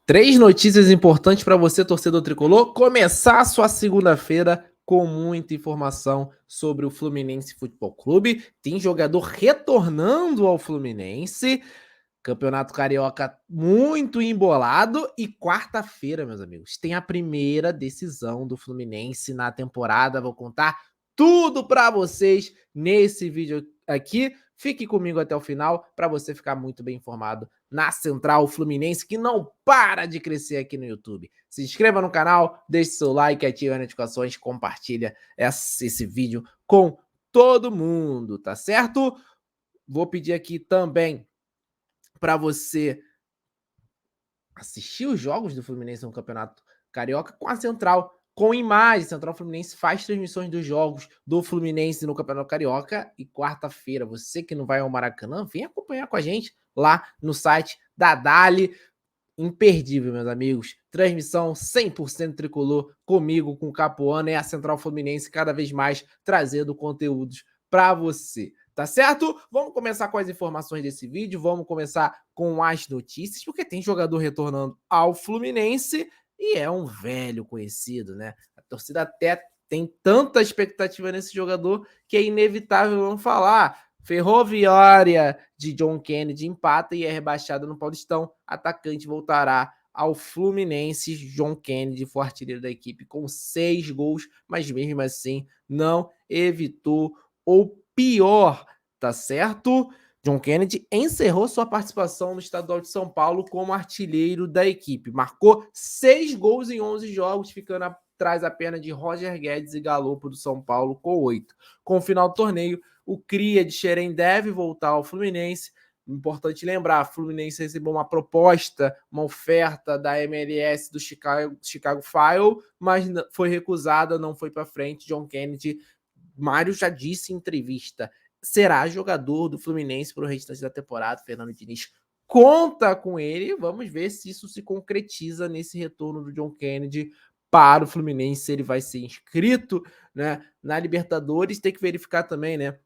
Três notícias importantes para você, torcedor tricolor. Começar a sua segunda-feira com muita informação sobre o Fluminense Futebol Clube. Tem jogador retornando ao Fluminense. Campeonato Carioca muito embolado. E quarta-feira, meus amigos, tem a primeira decisão do Fluminense na temporada. Vou contar tudo para vocês nesse vídeo aqui. Fique comigo até o final para você ficar muito bem informado na Central Fluminense, que não para de crescer aqui no YouTube. Se inscreva no canal, deixe seu like, ative as notificações, compartilha esse vídeo com todo mundo, tá certo? Vou pedir aqui também para você assistir os jogos do Fluminense no Campeonato Carioca com a Central, com imagem. Central Fluminense faz transmissões dos jogos do Fluminense no Campeonato Carioca. E quarta-feira, você que não vai ao Maracanã, vem acompanhar com a gente lá no site da Dali. Imperdível, meus amigos. Transmissão 100% tricolor comigo, com o Capuano e a Central Fluminense cada vez mais trazendo conteúdos para você. Tá certo? Vamos começar com as informações desse vídeo, vamos começar com as notícias, porque tem jogador retornando ao Fluminense e é um velho conhecido, né? A torcida até tem tanta expectativa nesse jogador que é inevitável não falar. Ferroviária de John Kennedy empata e é rebaixada no Paulistão. Atacante voltará ao Fluminense. John Kennedy foi artilheiro da equipe com 6 gols, mas mesmo assim não evitou o pior, tá certo? John Kennedy encerrou sua participação no Estadual de São Paulo como artilheiro da equipe. Marcou 6 gols em 11 jogos, ficando atrás apenas de Roger Guedes e Galopo do São Paulo com 8. Com o final do torneio, o Cria de Xerém deve voltar ao Fluminense. Importante lembrar, a Fluminense recebeu uma proposta, uma oferta da MLS do Chicago Fire, mas foi recusada, não foi para frente. John Kennedy, Mário já disse em entrevista, será jogador do Fluminense para o restante da temporada. Fernando Diniz conta com ele. Vamos ver se isso se concretiza nesse retorno do John Kennedy para o Fluminense, se ele vai ser inscrito, né, na Libertadores. Tem que verificar também, né,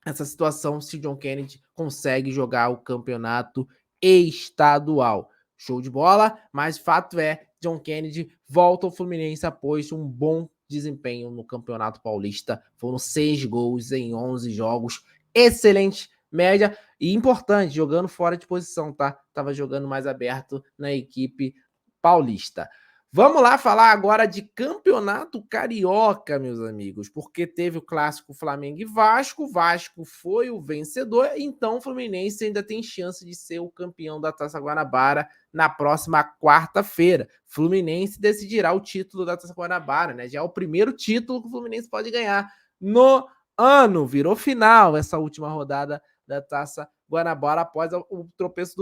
essa situação, se John Kennedy consegue jogar o campeonato estadual. Show de bola, mas fato é, John Kennedy volta ao Fluminense após um bom desempenho no Campeonato Paulista. Foram 6 gols em 11 jogos, excelente média e importante, jogando fora de posição, tá? Tava jogando mais aberto na equipe paulista. Vamos lá falar agora de Campeonato Carioca, meus amigos, porque teve o clássico Flamengo e Vasco. O Vasco foi o vencedor, então o Fluminense ainda tem chance de ser o campeão da Taça Guanabara na próxima quarta-feira. Fluminense decidirá o título da Taça Guanabara, né? Já é o primeiro título que o Fluminense pode ganhar no ano. Virou final essa última rodada da Taça Guanabara após o tropeço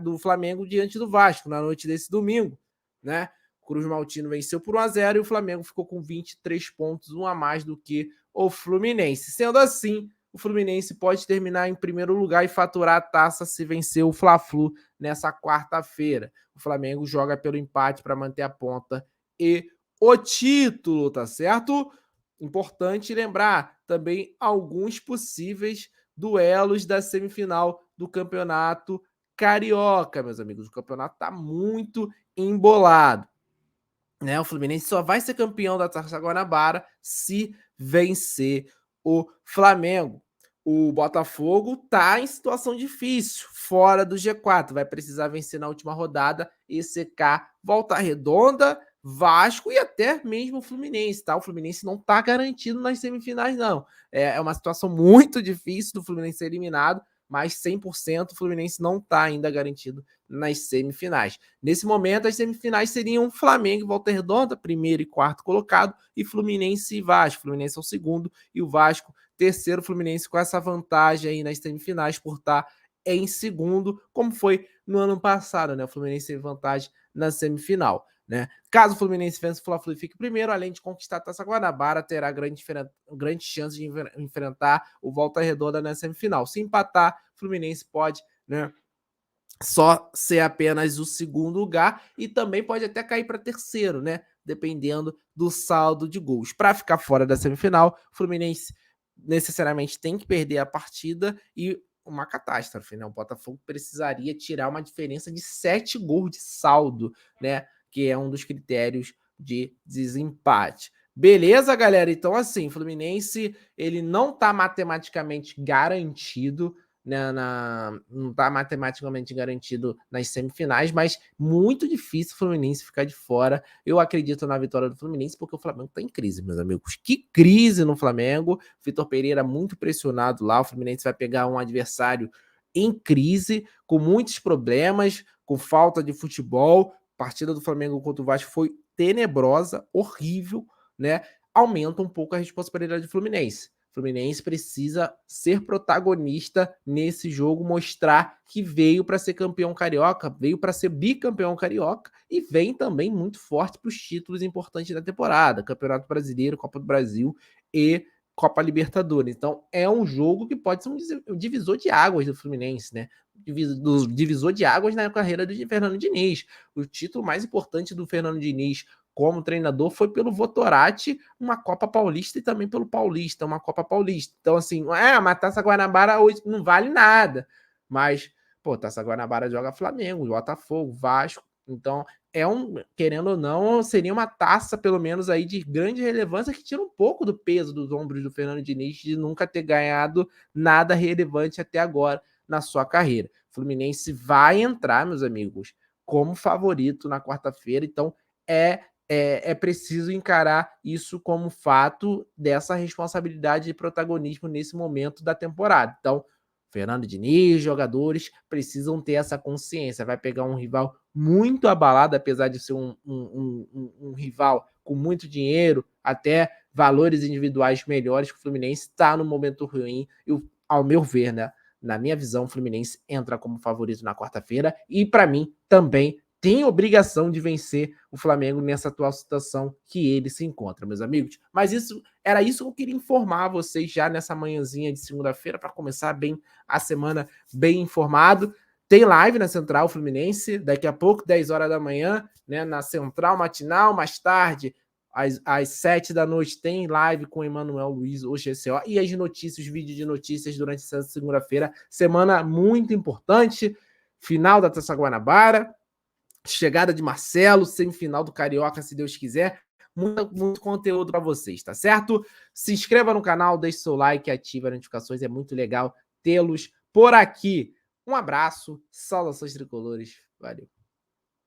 do Flamengo diante do Vasco na noite desse domingo, né? Cruz Maltino venceu por 1-0 e o Flamengo ficou com 23 pontos, um a mais do que o Fluminense. Sendo assim, o Fluminense pode terminar em primeiro lugar e faturar a taça se vencer o Fla-Flu nessa quarta-feira. O Flamengo joga pelo empate para manter a ponta e o título, tá certo? Importante lembrar também alguns possíveis duelos da semifinal do Campeonato Carioca, meus amigos. O campeonato está muito embolado, né? O Fluminense só vai ser campeão da Taça Guanabara se vencer o Flamengo. O Botafogo tá em situação difícil, fora do G4, vai precisar vencer na última rodada e secar Volta Redonda, Vasco e até mesmo o Fluminense, tá? O Fluminense não tá garantido nas semifinais, não. É uma situação muito difícil do Fluminense ser eliminado, mas 100% o Fluminense não tá ainda garantido nas semifinais. Nesse momento, as semifinais seriam Flamengo e Volta Redonda, primeiro e quarto colocado, e Fluminense e Vasco. Fluminense é o segundo e o Vasco terceiro. Fluminense com essa vantagem aí nas semifinais por estar em segundo, como foi no ano passado, né? O Fluminense teve vantagem na semifinal, né? Caso o Fluminense vença o Fla-Flu e fique primeiro, além de conquistar a Taça Guanabara, terá grande chance de enfrentar o Volta Redonda na semifinal. Se empatar, o Fluminense pode, né, só ser apenas o segundo lugar e também pode até cair para terceiro, né? Dependendo do saldo de gols. Para ficar fora da semifinal, o Fluminense necessariamente tem que perder a partida e uma catástrofe, né? O Botafogo precisaria tirar uma diferença de 7 gols de saldo, né? Que é um dos critérios de desempate. Beleza, galera? Então, assim, o Fluminense, ele não tá matematicamente garantido, né, não tá matematicamente garantido nas semifinais, mas muito difícil o Fluminense ficar de fora. Eu acredito na vitória do Fluminense porque o Flamengo tá em crise, meus amigos. Que crise no Flamengo. Vitor Pereira muito pressionado lá. O Fluminense vai pegar um adversário em crise, com muitos problemas, com falta de futebol. A partida do Flamengo contra o Vasco foi tenebrosa, horrível, né? Aumenta um pouco a responsabilidade do Fluminense. O Fluminense precisa ser protagonista nesse jogo, mostrar que veio para ser campeão carioca, veio para ser bicampeão carioca e vem também muito forte para os títulos importantes da temporada, Campeonato Brasileiro, Copa do Brasil e Copa Libertadores. Então é um jogo que pode ser um divisor de águas do Fluminense, né? Divisor de águas na carreira do Fernando Diniz. O título mais importante do Fernando Diniz como treinador foi pelo Votorati, uma Copa Paulista e também pelo Paulista, uma Copa Paulista. Então, assim, a Taça Guanabara hoje não vale nada. Mas, pô, Taça Guanabara joga Flamengo, Botafogo, Vasco. Então, querendo ou não, seria uma taça, pelo menos, aí de grande relevância, que tira um pouco do peso dos ombros do Fernando Diniz de nunca ter ganhado nada relevante até agora na sua carreira. O Fluminense vai entrar, meus amigos, como favorito na quarta-feira. Então, é preciso encarar isso como fato dessa responsabilidade de protagonismo nesse momento da temporada. Então, Fernando Diniz, jogadores precisam ter essa consciência. Vai pegar um rival muito abalado, apesar de ser um rival com muito dinheiro, até valores individuais melhores, que o Fluminense está no momento ruim. E, ao meu ver, né, na minha visão, o Fluminense entra como favorito na quarta-feira e, para mim, também tem obrigação de vencer o Flamengo nessa atual situação que ele se encontra, meus amigos. Mas era isso que eu queria informar vocês já nessa manhãzinha de segunda-feira, para começar bem a semana bem informado. Tem live na Central Fluminense, daqui a pouco, 10 horas da manhã, né, na Central Matinal. Mais tarde, às 7 da noite, tem live com o Emanuel Luiz, o GCO, e as notícias, vídeo de notícias durante essa segunda-feira. Semana muito importante, final da Taça Guanabara, chegada de Marcelo, semifinal do Carioca, se Deus quiser. Muito conteúdo para vocês, tá certo? Se inscreva no canal, deixe seu like, ative as notificações, é muito legal tê-los por aqui. Um abraço, saudações tricolores, valeu.